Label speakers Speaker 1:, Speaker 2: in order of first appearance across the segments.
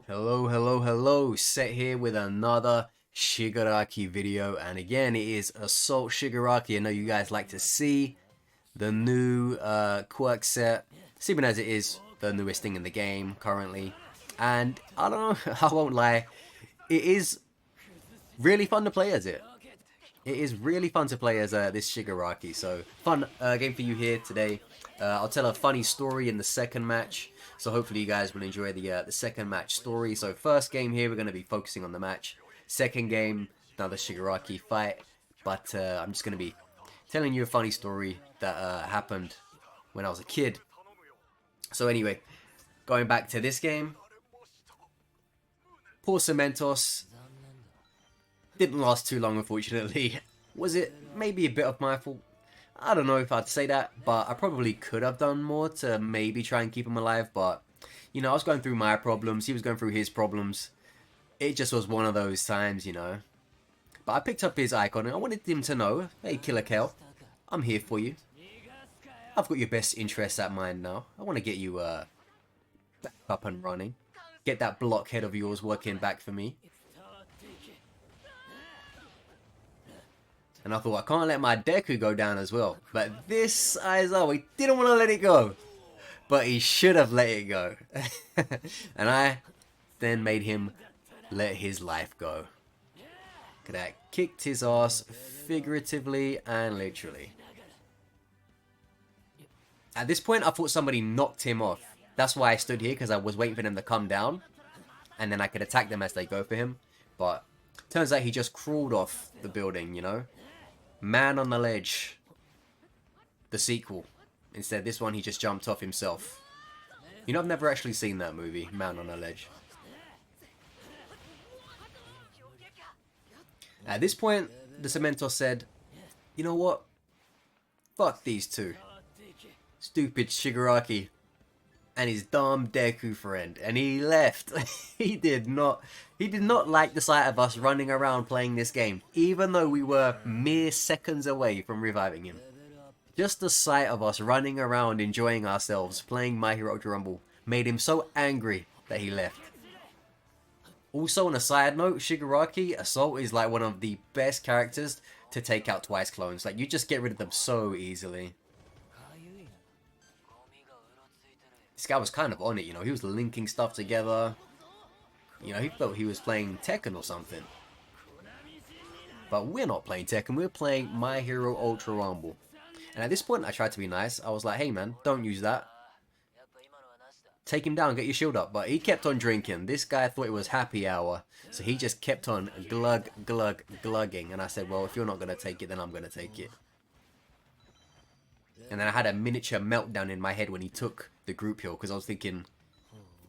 Speaker 1: Hello, hello, hello. Set here with another Shigaraki video, and again it is Assault Shigaraki. I know you guys like to see the new quirk set, seeming as it is the newest thing in the game currently. And I don't know, I won't lie, it is really fun to play as it. It is really fun to play as this Shigaraki, so fun game for you here today. I'll tell a funny story in the second match, so hopefully you guys will enjoy the second match story. So first game here, we're going to be focusing on the match. Second game, another Shigaraki fight, but I'm just going to be telling you a funny story that happened when I was a kid. So anyway, going back to this game, poor Cementoss. Didn't last too long, unfortunately. Was it maybe a bit of my fault? I don't know if I'd say that, but I probably could have done more to maybe try and keep him alive, but, you know, I was going through my problems, he was going through his problems. It just was one of those times, you know. But I picked up his icon and I wanted him to know, hey, Killer Kel, I'm here for you. I've got your best interests at mind now. I want to get you back up and running. Get that blockhead of yours working back for me. And I thought, I can't let my DEKU go down as well. But this Aizawa, he didn't want to let it go. But he should have let it go. And I then made him let his life go. Look at that. Kicked his ass figuratively and literally. At this point, I thought somebody knocked him off. That's why I stood here, because I was waiting for them to come down. And then I could attack them as they go for him. But turns out he just crawled off the building, you know. Man on the Ledge, the sequel. Instead, this one he just jumped off himself. You know, I've never actually seen that movie, Man on the Ledge. At this point, the Cementoss said, you know what? Fuck these two. Stupid Shigaraki and his dumb DEKU friend, and he left. he did not like the sight of us running around playing this game, even though we were mere seconds away from reviving him. Just the sight of us running around enjoying ourselves playing My Hero Ultra Rumble made him so angry that he left. Also, on a side note, Shigaraki Assault is like one of the best characters to take out twice clones. Like, you just get rid of them so easily. This guy was kind of on it, you know, he was linking stuff together. You know, he felt he was playing Tekken or something. But we're not playing Tekken, we're playing My Hero Ultra Rumble. And at this point, I tried to be nice. I was like, hey man, don't use that. Take him down, get your shield up. But he kept on drinking. This guy thought it was happy hour. So he just kept on glugging. And I said, well, if you're not going to take it, then I'm going to take it. And then I had a miniature meltdown in my head when he took the group heal, because I was thinking,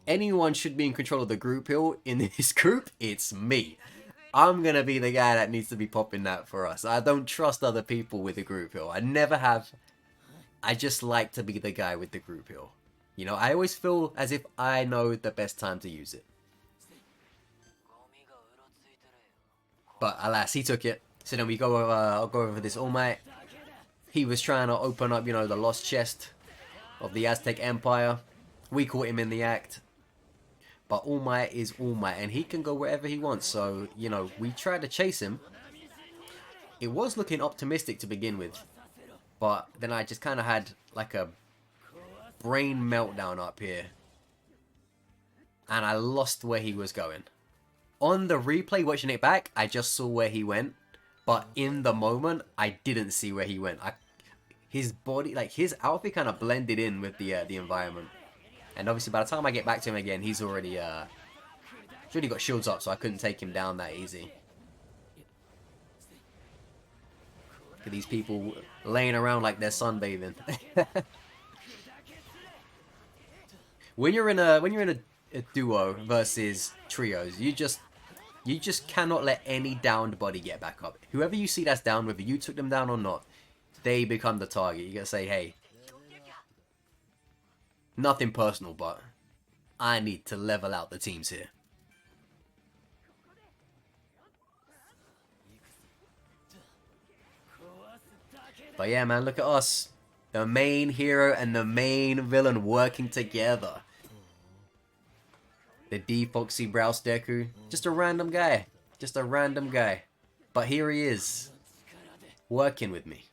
Speaker 1: anyone should be in control of the group heal in this group, it's me. I'm going to be the guy that needs to be popping that for us. I don't trust other people with the group heal. I never have. I just like to be the guy with the group heal. You know, I always feel as if I know the best time to use it. But alas, he took it. So then we go I'll go over this All Might. He was trying to open up, you know, the lost chest of the Aztec Empire. We caught him in the act. But All Might is All Might, and he can go wherever he wants. So, you know, we tried to chase him. It was looking optimistic to begin with. But then I just kind of had like a brain meltdown up here. And I lost where he was going. On the replay, watching it back, I just saw where he went. But in the moment, I didn't see where he went. His body, like his outfit kind of blended in with the environment. And obviously by the time I get back to him again, he's already got shields up, so I couldn't take him down that easy. Look at these people laying around like they're sunbathing. When you're in a duo versus trios, you just cannot let any downed body get back up. Whoever you see that's down, whether you took them down or not, they become the target. You gotta say, hey, nothing personal, but I need to level out the teams here. But yeah, man, look at us. The main hero and the main villain working together. The Defoxy Browse Deku. Just a random guy. Just a random guy. But here he is. Working with me.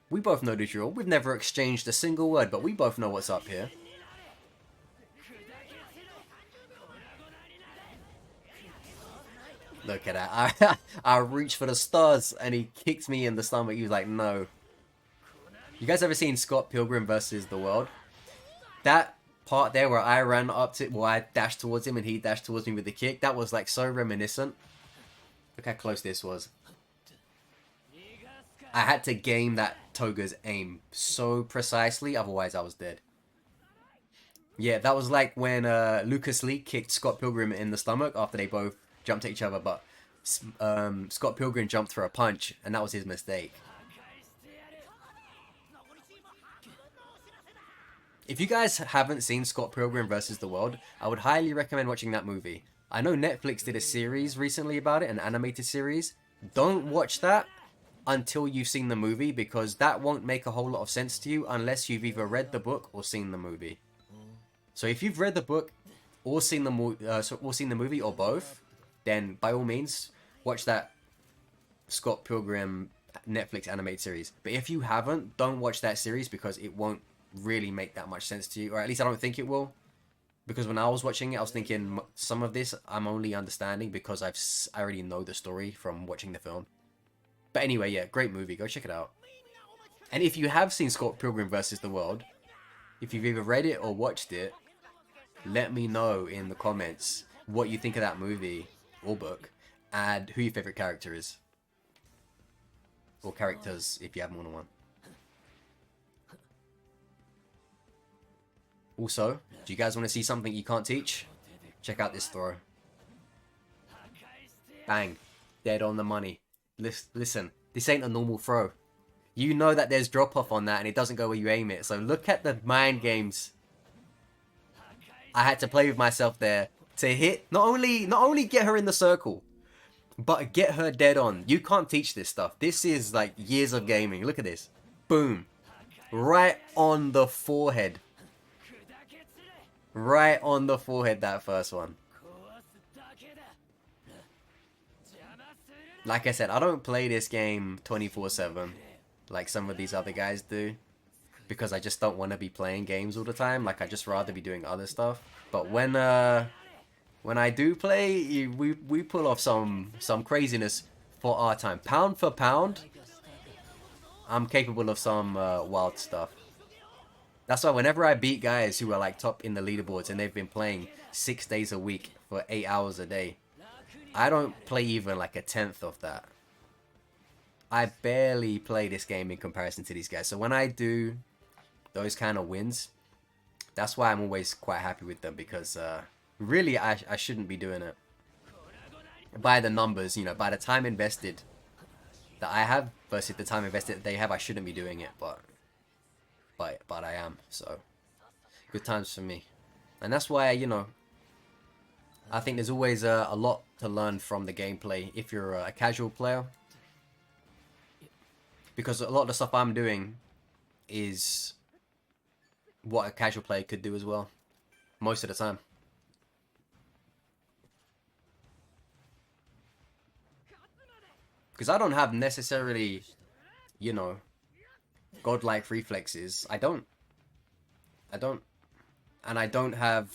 Speaker 1: We both know the drill. We've never exchanged a single word, but we both know what's up here. Look at that. I reached for the stars and he kicked me in the stomach. He was like, no. You guys ever seen Scott Pilgrim versus the World? That part there where I ran up to, well, I dashed towards him and he dashed towards me with the kick, that was like so reminiscent. Look how close this was. I had to game that Toga's aim so precisely, otherwise I was dead. Yeah, that was like when Lucas Lee kicked Scott Pilgrim in the stomach after they both jumped at each other, but Scott Pilgrim jumped for a punch and that was his mistake. If you guys haven't seen Scott Pilgrim versus the World, I would highly recommend watching that movie. I know Netflix did a series recently about it, an animated series. Don't watch that until you've seen the movie, because that won't make a whole lot of sense to you unless you've either read the book or seen the movie. So if you've read the book or seen the movie or both, then by all means watch that Scott Pilgrim Netflix animated series. But if you haven't, don't watch that series because it won't really make that much sense to you, or at least I don't think it will. Because when I was watching it, I was thinking some of this I'm only understanding because I already know the story from watching the film. But anyway, yeah, great movie. Go check it out. And if you have seen Scott Pilgrim versus the World, if you've either read it or watched it, let me know in the comments what you think of that movie or book and who your favorite character is. Or characters if you have more than one. Also, do you guys want to see something you can't teach? Check out this throw. Bang. Dead on the money. Listen, this ain't a normal throw. You know that there's drop off on that and it doesn't go where you aim it. So look at the mind games. I had to play with myself there to hit, not only get her in the circle, but get her dead on. You can't teach this stuff. This is like years of gaming. Look at this. Boom. Right on the forehead. Right on the forehead, that first one. Like I said, I don't play this game 24/7 like some of these other guys do, because I just don't want to be playing games all the time. Like, I just rather be doing other stuff. But when I do play, we pull off some craziness for our time. Pound for pound, I'm capable of some wild stuff. That's why whenever I beat guys who are like top in the leaderboards and they've been playing 6 days a week for 8 hours a day, I don't play even like a tenth of that. I barely play this game in comparison to these guys. So when I do those kind of wins, that's why I'm always quite happy with them, because really I shouldn't be doing it. By the numbers, you know, by the time invested that I have versus the time invested that they have, I shouldn't be doing it, but I am. So good times for me. And that's why, you know, I think there's always a lot to learn from the gameplay if you're a casual player, because a lot of the stuff I'm doing is what a casual player could do as well, most of the time. Because I don't have necessarily, you know, godlike reflexes. I don't. And I don't have,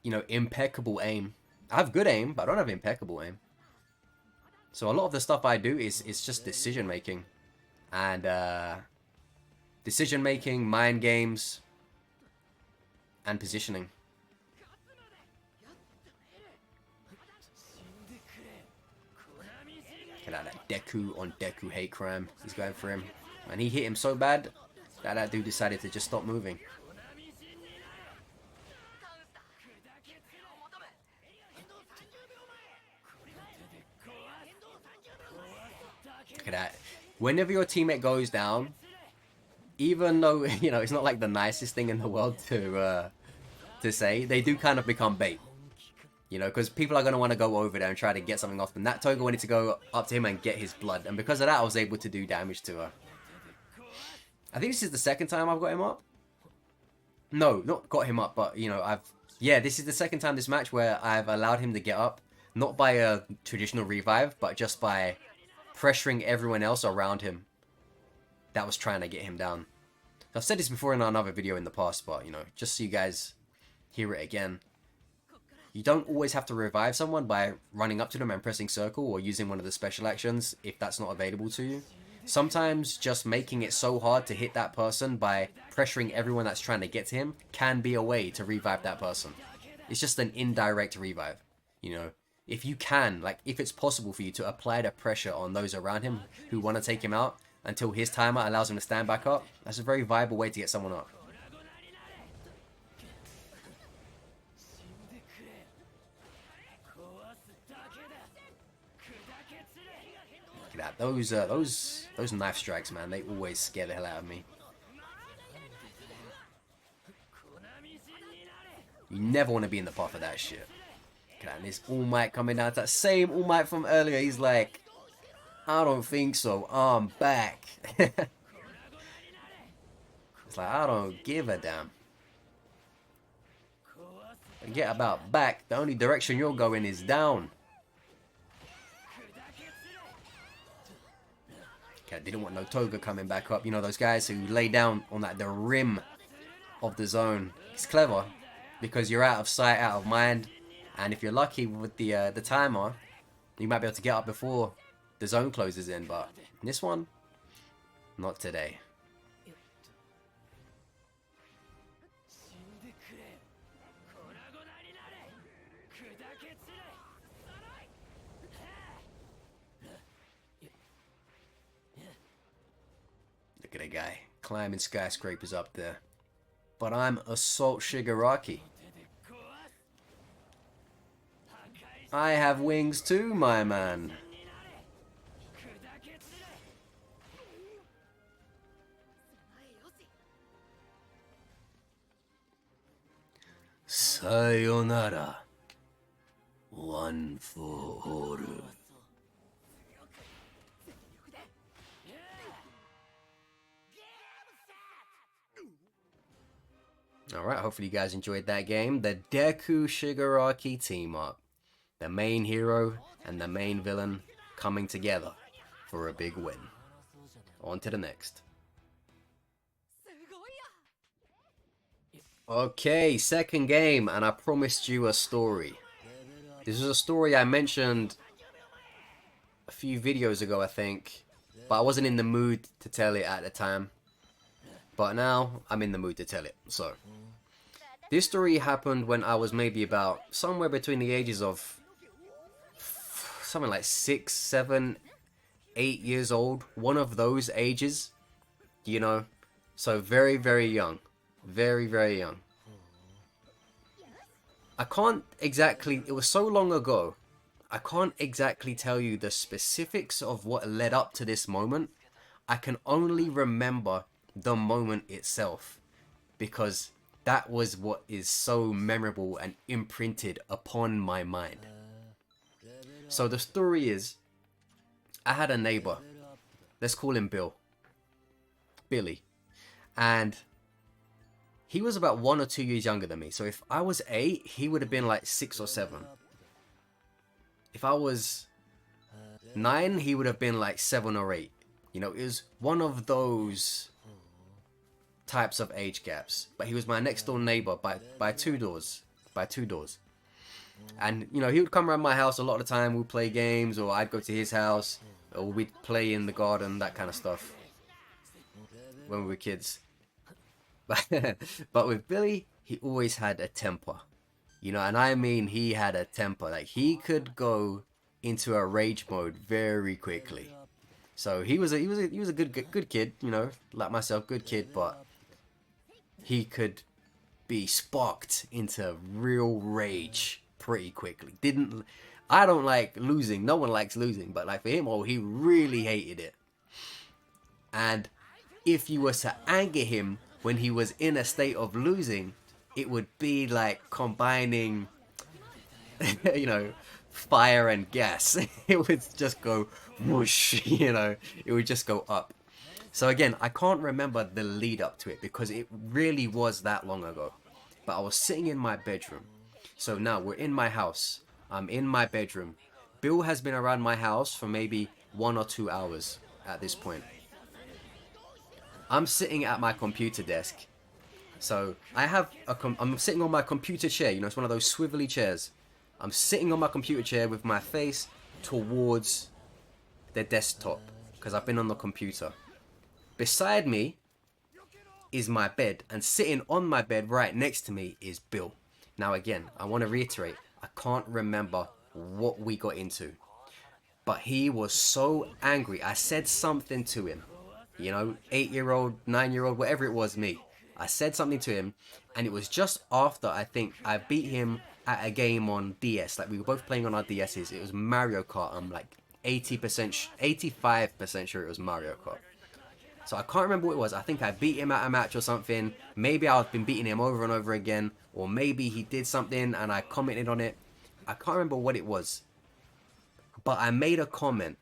Speaker 1: you know, impeccable aim. I have good aim, but I don't have impeccable aim. So a lot of the stuff I do is just decision making. And decision making, mind games, and positioning. Look at that Deku on Deku hate crime. He's going for him. And he hit him so bad that that dude decided to just stop moving. Look at that. Whenever your teammate goes down, even though, you know, it's not like the nicest thing in the world to say, they do kind of become bait. You know, because people are going to want to go over there and try to get something off them. That Toga wanted to go up to him and get his blood. And because of that, I was able to do damage to her. I think this is the second time I've got him up. No, not got him up, but, you know, I've Yeah, this is the second time this match where I've allowed him to get up. Not by a traditional revive, but just by pressuring everyone else around him that was trying to get him down. I've said this before in another video in the past, but, you know, just so you guys hear it again. You don't always have to revive someone by running up to them and pressing circle or using one of the special actions if that's not available to you. Sometimes just making it so hard to hit that person by pressuring everyone that's trying to get to him can be a way to revive that person. It's just an indirect revive, you know. If you can, like, if it's possible for you to apply the pressure on those around him who want to take him out until his timer allows him to stand back up, that's a very viable way to get someone up. Look at that. Those knife strikes, man, they always scare the hell out of me. You never want to be in the path of that shit. Look at that. And this All Might coming down to that same All Might from earlier. He's like, I don't think so. I'm back. It's like, I don't give a damn. Forget about back. The only direction you're going is down. Okay, I didn't want no Toga coming back up. You know, those guys who lay down on like the rim of the zone. It's clever because you're out of sight, out of mind. And if you're lucky with the timer, you might be able to get up before the zone closes in. But in this one, not today. Look at a guy climbing skyscrapers up there. But I'm Assault Shigaraki. I have wings too, my man. Sayonara. One for all. Alright, hopefully you guys enjoyed that game. The DEKU Shigaraki team up. The main hero and the main villain coming together for a big win. On to the next. Okay, second game, and I promised you a story. This is a story I mentioned a few videos ago, I think, but I wasn't in the mood to tell it at the time. But now I'm in the mood to tell it. So, this story happened when I was maybe about somewhere between the ages of something like 6, 7, 8 years old. One of those ages, you know. So very, very young. Very, very young. I can't exactly, it was so long ago, I can't exactly tell you the specifics of what led up to this moment. I can only remember the moment itself, because that was what is so memorable and imprinted upon my mind. So the story is, I had a neighbor, let's call him Billy, and he was about 1 or 2 years younger than me. So if I was 8, he would have been like 6 or 7. If I was 9, he would have been like 7 or 8. You know, it was one of those types of age gaps. But he was my next door neighbor by 2 doors. By 2 doors. And, you know, he would come around my house a lot of the time. We'd play games, or I'd go to his house, or we'd play in the garden, that kind of stuff. When we were kids. But with Billy, he always had a temper. You know, and I mean he had a temper. Like, he could go into a rage mode very quickly. So he was a good kid, you know, like myself, good kid, but he could be sparked into real rage pretty quickly. I don't like losing. No one likes losing, but like for him, oh, he really hated it. And if you were to anger him when he was in a state of losing, it would be like combining, you know, fire and gas. It would just go whoosh, you know, it would just go up. So again, I can't remember the lead up to it because it really was that long ago. But but I was sitting in my bedroom. So now we're in my house. I'm in my bedroom. Bill has been around my house for maybe 1 or 2 hours at this point. I'm sitting at my computer desk. So I have I'm sitting on my computer chair. You know, it's one of those swivelly chairs. I'm sitting on my computer chair with my face towards the desktop because I've been on the computer. Beside me is my bed, and sitting on my bed right next to me is Bill. Now again, I want to reiterate, I can't remember what we got into, but he was so angry. I said something to him, you know, 8-year-old, 9-year-old, whatever it was, me. I said something to him, and it was just after I think I beat him at a game on DS. Like, we were both playing on our DS's. It was Mario Kart. I'm like 85% sure it was Mario Kart. So I can't remember what it was. I think I beat him at a match or something. Maybe I've been beating him over and over again, or maybe he did something and I commented on it. I can't remember what it was, but I made a comment,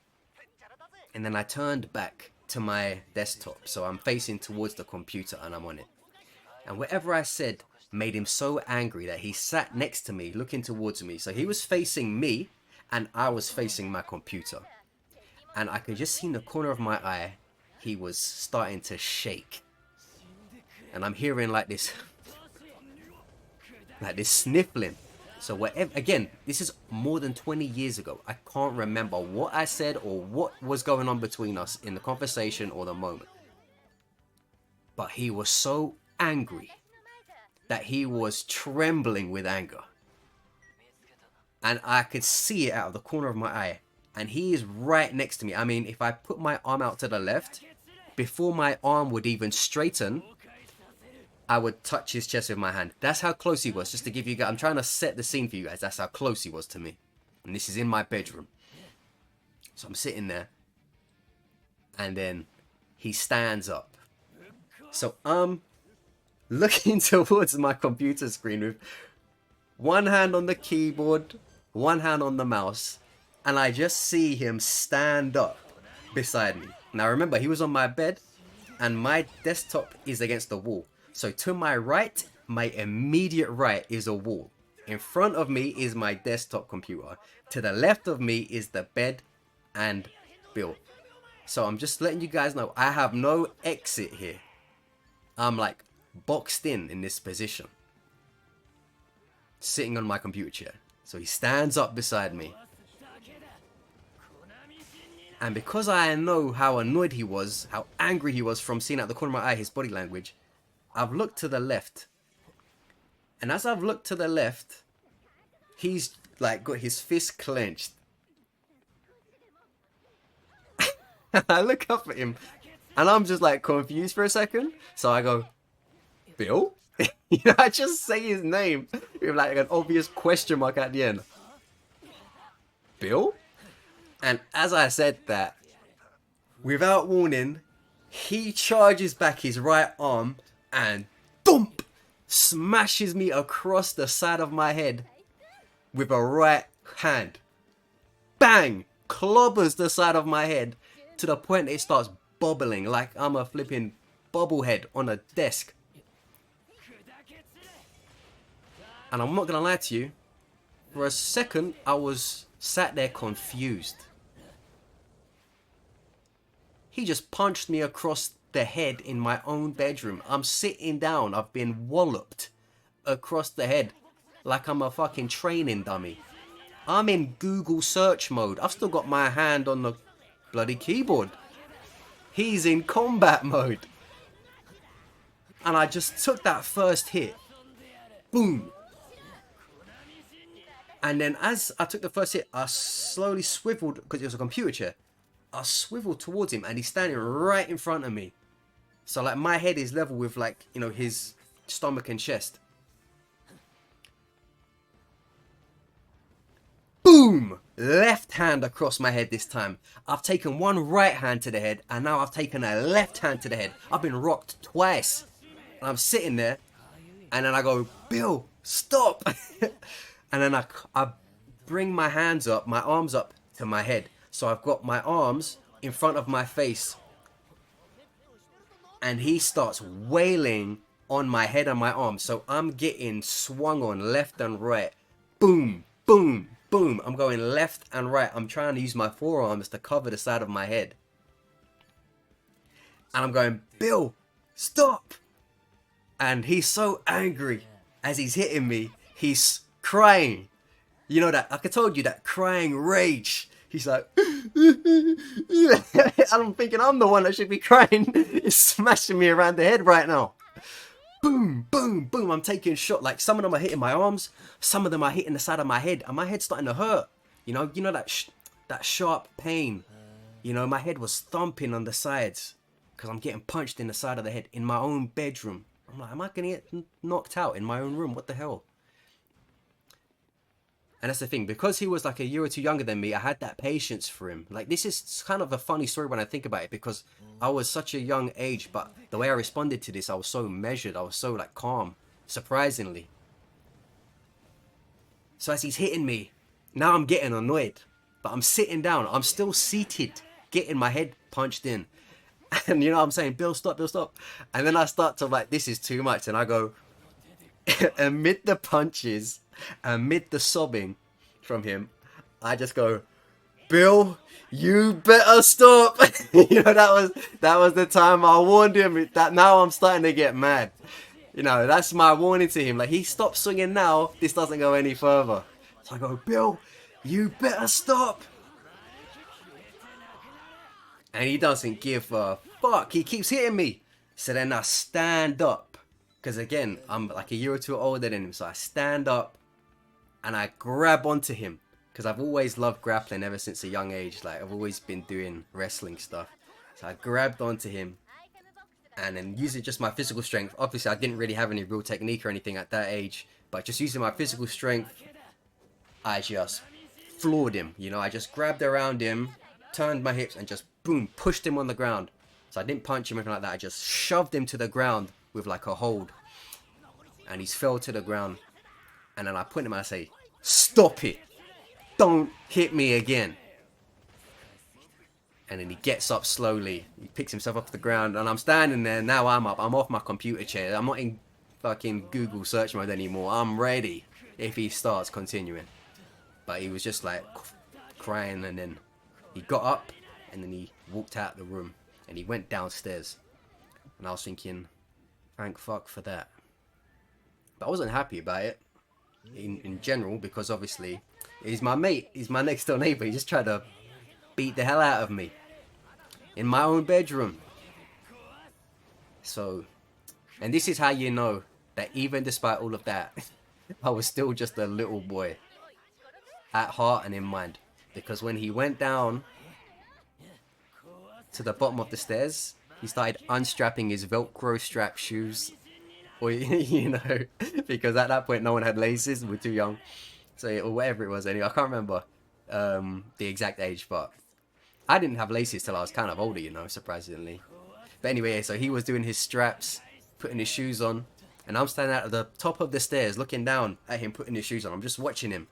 Speaker 1: and then I turned back to my desktop. So I'm facing towards the computer and I'm on it. And whatever I said made him so angry that he sat next to me looking towards me. So he was facing me and I was facing my computer. And I could just see in the corner of my eye, he was starting to shake. And I'm hearing like this sniffling. So whatever, again, this is more than 20 years ago. I can't remember what I said or what was going on between us in the conversation or the moment. But he was so angry that he was trembling with anger. And I could see it out of the corner of my eye. And he is right next to me. I mean, if I put my arm out to the left, before my arm would even straighten, I would touch his chest with my hand. That's how close he was. Just to give you guys, I'm trying to set the scene for you guys. That's how close he was to me. And this is in my bedroom. So I'm sitting there. And then he stands up. So I'm looking towards my computer screen with one hand on the keyboard, one hand on the mouse. And I just see him stand up beside me. Now remember, he was on my bed and my desktop is against the wall. So to my right, my immediate right is a wall. In front of me is my desktop computer. To the left of me is the bed and Bill. So I'm just letting you guys know, I have no exit here. I'm like boxed in this position. Sitting on my computer chair. So he stands up beside me. And because I know how annoyed he was, how angry he was from seeing out the corner of my eye his body language, I've looked to the left. And as I've looked to the left, he's like got his fist clenched. I look up at him and I'm just like confused for a second. So I go, Bill? You know, I just say his name with like an obvious question mark at the end. Bill? And as I said that, without warning, he charges back his right arm and thump, smashes me across the side of my head with a right hand. Bang! Clobbers the side of my head to the point it starts bubbling like I'm a flipping bobblehead on a desk. And I'm not gonna lie to you, for a second I was sat there confused. He just punched me across the head in my own bedroom. I'm sitting down. I've been walloped across the head like I'm a fucking training dummy. I'm in Google search mode. I've still got my hand on the bloody keyboard. He's in combat mode. And I just took that first hit. Boom. And then as I took the first hit, I slowly swiveled, because it was a computer chair. I swiveled towards him and he's standing right in front of me. So like my head is level with like, you know, his stomach and chest. Boom! Left hand across my head this time. I've taken one right hand to the head and now I've taken a left hand to the head. I've been rocked twice. And I'm sitting there and then I go, Bill, stop! And then I bring my hands up, my arms up to my head. So I've got my arms in front of my face. And he starts wailing on my head and my arms. So I'm getting swung on left and right. Boom, boom, boom. I'm going left and right. I'm trying to use my forearms to cover the side of my head. And I'm going, Bill, stop. And he's so angry as he's hitting me. He's crying. You know that, like I told you, that crying rage. He's like, I'm thinking I'm the one that should be crying. He's smashing me around the head right now. Boom, boom, boom. I'm taking shot. Like, some of them are hitting my arms. Some of them are hitting the side of my head. And my head's starting to hurt. You know that sharp pain. You know, my head was thumping on the sides. Because I'm getting punched in the side of the head in my own bedroom. I'm like, am I going to get knocked out in my own room? What the hell? And that's the thing, because he was like a year or two younger than me, I had that patience for him. Like, this is kind of a funny story when I think about it, because I was such a young age, but the way I responded to this, I was so measured, I was so like calm, surprisingly. So as he's hitting me, now I'm getting annoyed, but I'm sitting down, I'm still seated, getting my head punched in. And you know what I'm saying, Bill, stop, Bill, stop. And then I start to like, this is too much, and I go, amid the punches, amid the sobbing from him, I just go, Bill, you better stop. You know, that was the time I warned him. That now I'm starting to get mad. You know, that's my warning to him. Like, he stops swinging now, this doesn't go any further. So I go, Bill, you better stop. And he doesn't give a fuck. He keeps hitting me. So then I stand up. Because again, I'm like a year or two older than him. So I stand up and I grab onto him. Because I've always loved grappling ever since a young age. Like, I've always been doing wrestling stuff. So I grabbed onto him. And then using just my physical strength. Obviously, I didn't really have any real technique or anything at that age. But just using my physical strength, I just floored him. You know, I just grabbed around him, turned my hips, and just boom, pushed him on the ground. So I didn't punch him or anything like that. I just shoved him to the ground with like a hold. And he's fell to the ground. And then I point him and I say, stop it. Don't hit me again. And then he gets up slowly. He picks himself off the ground. And I'm standing there. Now I'm up. I'm off my computer chair. I'm not in fucking Google search mode anymore. I'm ready if he starts continuing. But he was just like crying. And then he got up. And then he walked out the room. And he went downstairs. And I was thinking, thank fuck for that. But I wasn't happy about it. In general. Because obviously, he's my mate. He's my next door neighbor. He just tried to beat the hell out of me. In my own bedroom. So, and this is how you know that even despite all of that, I was still just a little boy. At heart and in mind. Because when he went down to the bottom of the stairs, he started unstrapping his Velcro strap shoes. Or, you know, because at that point no one had laces, we're too young. So, or whatever it was anyway, I can't remember the exact age, but I didn't have laces till I was kind of older, you know, surprisingly. But anyway, so he was doing his straps, putting his shoes on, and I'm standing at the top of the stairs looking down at him putting his shoes on. I'm just watching him.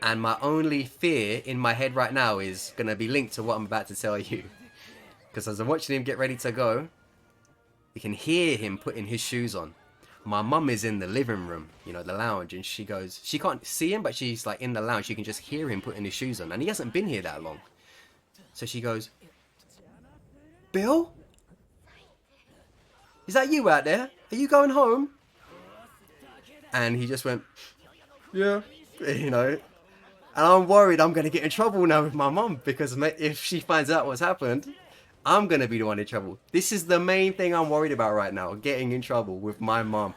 Speaker 1: And my only fear in my head right now is going to be linked to what I'm about to tell you. Because as I'm watching him get ready to go, you can hear him putting his shoes on. My mum is in the living room, you know, the lounge, and she goes, she can't see him, but she's like in the lounge. You can just hear him putting his shoes on, and he hasn't been here that long. So she goes, Bill? Is that you out there? Are you going home? And he just went, yeah, you know. And I'm worried I'm going to get in trouble now with my mum, because if she finds out what's happened, I'm going to be the one in trouble. This is the main thing I'm worried about right now. Getting in trouble with my mum.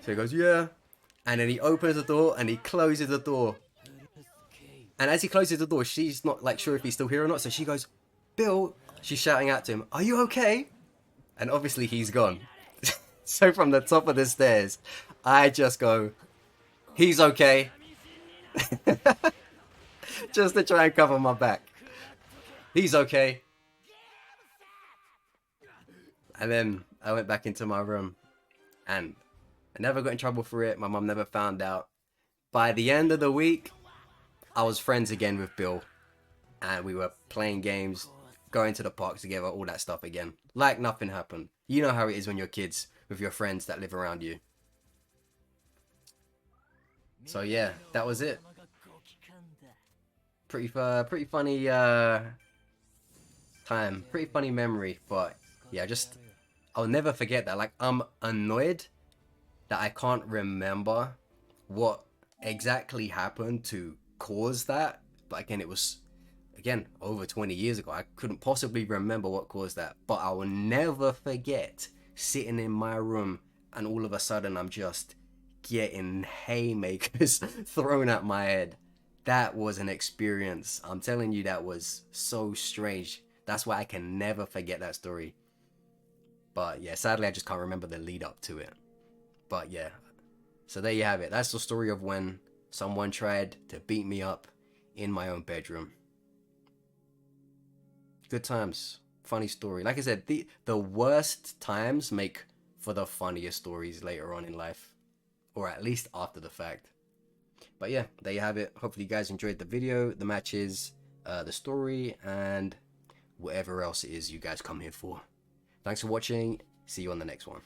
Speaker 1: So he goes, yeah. And then he opens the door and he closes the door. And as he closes the door, she's not like sure if he's still here or not. So she goes, Bill, she's shouting out to him, are you okay? And obviously he's gone. So from the top of the stairs, I just go, he's okay. Just to try and cover my back. He's okay. And then I went back into my room. And I never got in trouble for it. My mum never found out. By the end of the week, I was friends again with Bill. And we were playing games, going to the park together, all that stuff again. Like nothing happened. You know how it is when you're kids with your friends that live around you. So yeah, that was it. Pretty funny time, pretty funny memory, but yeah, I'll never forget that. Like, I'm annoyed that I can't remember what exactly happened to cause that. But again, it was over 20 years ago. I couldn't possibly remember what caused that, but I will never forget sitting in my room and all of a sudden I'm just getting haymakers thrown at my head. That was an experience. I'm telling you, that was so strange. That's why I can never forget that story. But yeah, sadly I just can't remember the lead up to it. But yeah, so there you have it. That's the story of when someone tried to beat me up in my own bedroom. Good times. Funny story. Like I said, the worst times make for the funniest stories later on in life. Or at least after the fact. But yeah, there you have it. Hopefully you guys enjoyed the video, the matches, the story, and whatever else it is you guys come here for. Thanks for watching. See you on the next one.